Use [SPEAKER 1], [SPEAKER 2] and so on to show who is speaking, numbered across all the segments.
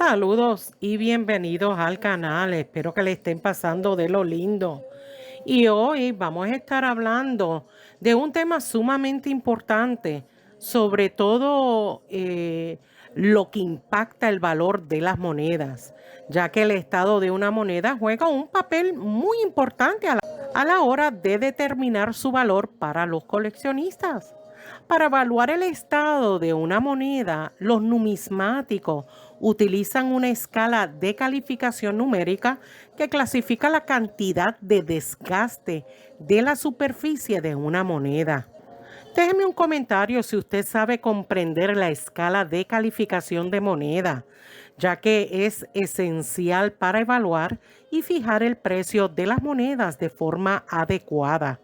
[SPEAKER 1] Saludos y bienvenidos al canal. Espero que le estén pasando de lo lindo. Y hoy vamos a estar hablando de un tema sumamente importante, sobre todo lo que impacta el valor de las monedas, ya que el estado de una moneda juega un papel muy importante a la hora de determinar su valor para los coleccionistas. Para evaluar el estado de una moneda, los numismáticos utilizan una escala de calificación numérica que clasifica la cantidad de desgaste de la superficie de una moneda. Déjeme un comentario si usted sabe comprender la escala de calificación de moneda, ya que es esencial para evaluar y fijar el precio de las monedas de forma adecuada.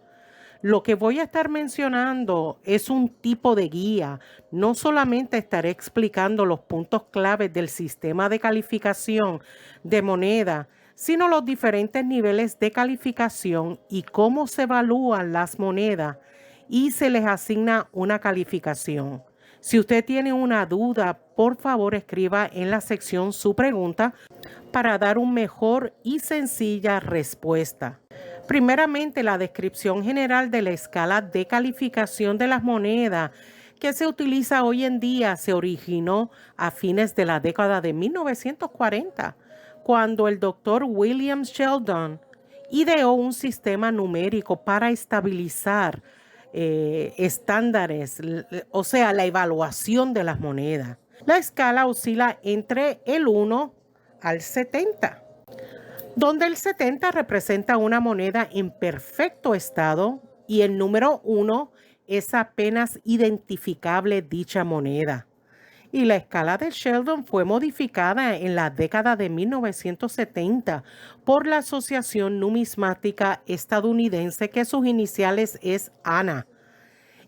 [SPEAKER 1] Lo que voy a estar mencionando es un tipo de guía. No solamente estaré explicando los puntos claves del sistema de calificación de moneda, sino los diferentes niveles de calificación y cómo se evalúan las monedas y se les asigna una calificación. Si usted tiene una duda, por favor escriba en la sección su pregunta para dar una mejor y sencilla respuesta. Primeramente, la descripción general de la escala de calificación de las monedas que se utiliza hoy en día se originó a fines de la década de 1940, cuando el doctor William Sheldon ideó un sistema numérico para estabilizar estándares, o sea, la evaluación de las monedas. La escala oscila entre el 1 al 70, donde el 70 representa una moneda en perfecto estado y el número 1 es apenas identificable dicha moneda. Y la escala de Sheldon fue modificada en la década de 1970 por la Asociación Numismática Estadounidense, que sus iniciales es ANA,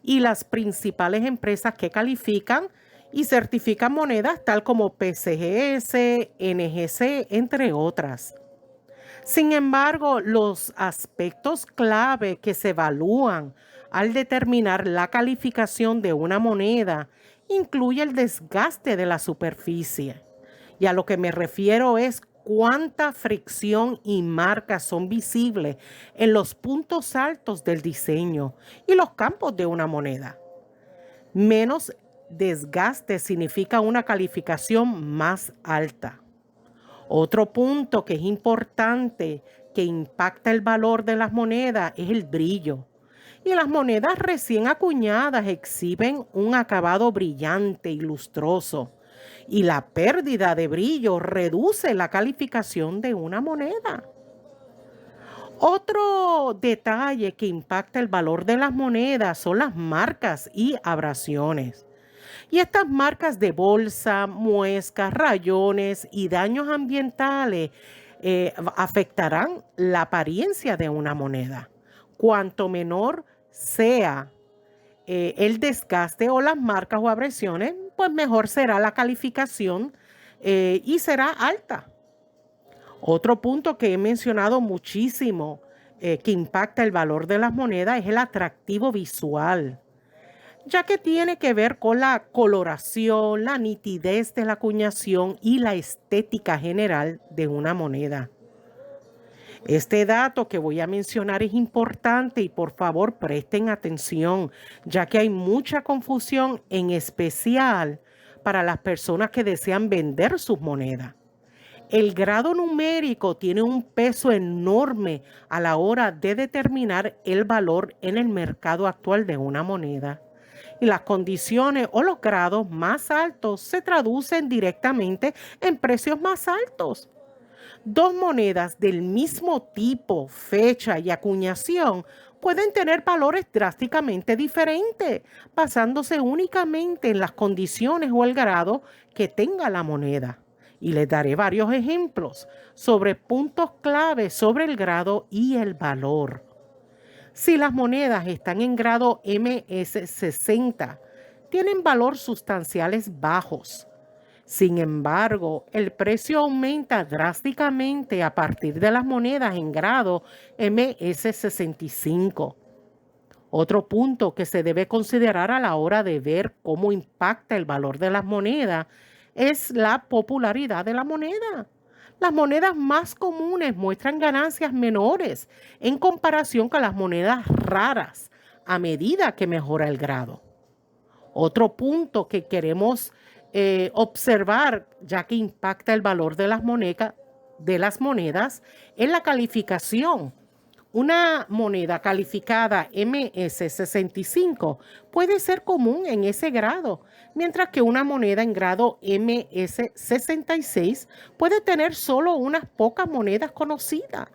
[SPEAKER 1] y las principales empresas que califican y certifican monedas tal como PCGS, NGC, entre otras. Sin embargo, los aspectos clave que se evalúan al determinar la calificación de una moneda incluye el desgaste de la superficie. Y a lo que me refiero es cuánta fricción y marcas son visibles en los puntos altos del diseño y los campos de una moneda. Menos desgaste significa una calificación más alta. Otro punto que es importante que impacta el valor de las monedas es el brillo. Y las monedas recién acuñadas exhiben un acabado brillante y lustroso. Y la pérdida de brillo reduce la calificación de una moneda. Otro detalle que impacta el valor de las monedas son las marcas y abrasiones. Y estas marcas de bolsa, muescas, rayones y daños ambientales afectarán la apariencia de una moneda. Cuanto menor sea el desgaste o las marcas o abrasiones, pues mejor será la calificación y será alta. Otro punto que he mencionado muchísimo que impacta el valor de las monedas es el atractivo visual, ya que tiene que ver con la coloración, la nitidez de la acuñación y la estética general de una moneda. Este dato que voy a mencionar es importante y por favor presten atención, ya que hay mucha confusión, en especial para las personas que desean vender sus monedas. El grado numérico tiene un peso enorme a la hora de determinar el valor en el mercado actual de una moneda. Y las condiciones o los grados más altos se traducen directamente en precios más altos. Dos monedas del mismo tipo, fecha y acuñación pueden tener valores drásticamente diferentes, basándose únicamente en las condiciones o el grado que tenga la moneda. Y les daré varios ejemplos sobre puntos clave sobre el grado y el valor. Si las monedas están en grado MS60, tienen valor sustanciales bajos. Sin embargo, el precio aumenta drásticamente a partir de las monedas en grado MS65. Otro punto que se debe considerar a la hora de ver cómo impacta el valor de las monedas es la popularidad de la moneda. Las monedas más comunes muestran ganancias menores en comparación con las monedas raras a medida que mejora el grado. Otro punto que queremos observar, ya que impacta el valor de las monedas, es la calificación. Una moneda calificada MS65 puede ser común en ese grado, mientras que una moneda en grado MS66 puede tener solo unas pocas monedas conocidas.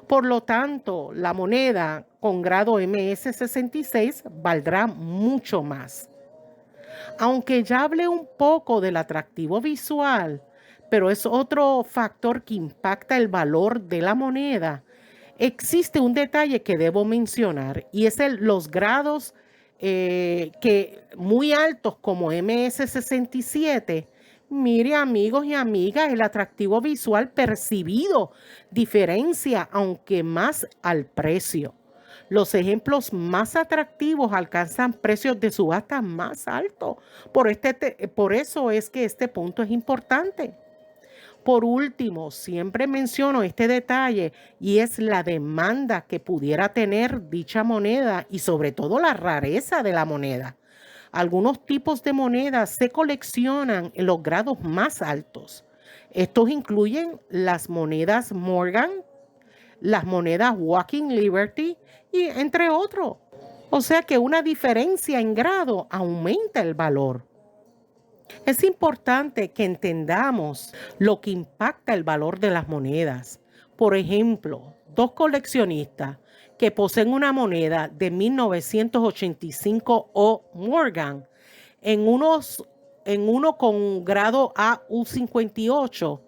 [SPEAKER 1] Por lo tanto, la moneda con grado MS66 valdrá mucho más. Aunque ya hablé un poco del atractivo visual, pero es otro factor que impacta el valor de la moneda. Existe un detalle que debo mencionar y es los grados que muy altos como MS67. Mire, amigos y amigas, el atractivo visual percibido diferencia, aunque más al precio. Los ejemplos más atractivos alcanzan precios de subasta más altos. Por eso es que este punto es importante. Por último, siempre menciono este detalle y es la demanda que pudiera tener dicha moneda y sobre todo la rareza de la moneda. Algunos tipos de monedas se coleccionan en los grados más altos. Estos incluyen las monedas Morgan, las monedas Walking Liberty y entre otros. O sea que una diferencia en grado aumenta el valor. Es importante que entendamos lo que impacta el valor de las monedas. Por ejemplo, dos coleccionistas que poseen una moneda de 1985 o Morgan en, en uno con grado AU58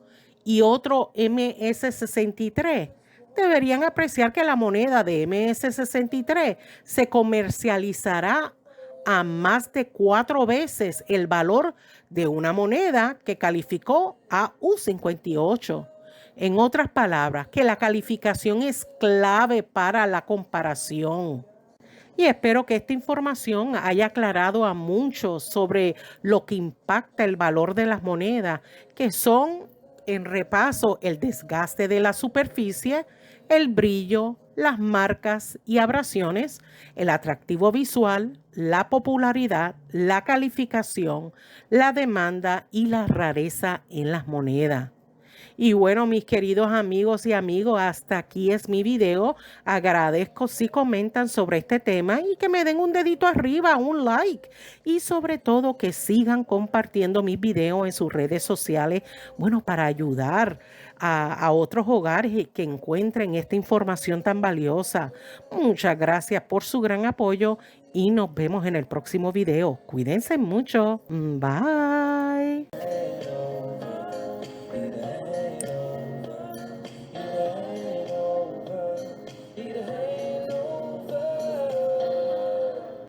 [SPEAKER 1] y otro MS63, deberían apreciar que la moneda de MS63 se comercializará a más de 4 veces el valor de una moneda que calificó a U58. En otras palabras, que la calificación es clave para la comparación. Y espero que esta información haya aclarado a muchos sobre lo que impacta el valor de las monedas, que son, en repaso, el desgaste de la superficie, el brillo, las marcas y abrasiones, el atractivo visual, la popularidad, la calificación, la demanda y la rareza en las monedas. Y bueno, mis queridos amigos y amigos, hasta aquí es mi video. Agradezco si comentan sobre este tema y que me den un dedito arriba, un like. Y sobre todo que sigan compartiendo mis videos en sus redes sociales, bueno, para ayudar a otros hogares que encuentren esta información tan valiosa. Muchas gracias por su gran apoyo y nos vemos en el próximo video. Cuídense mucho. Bye.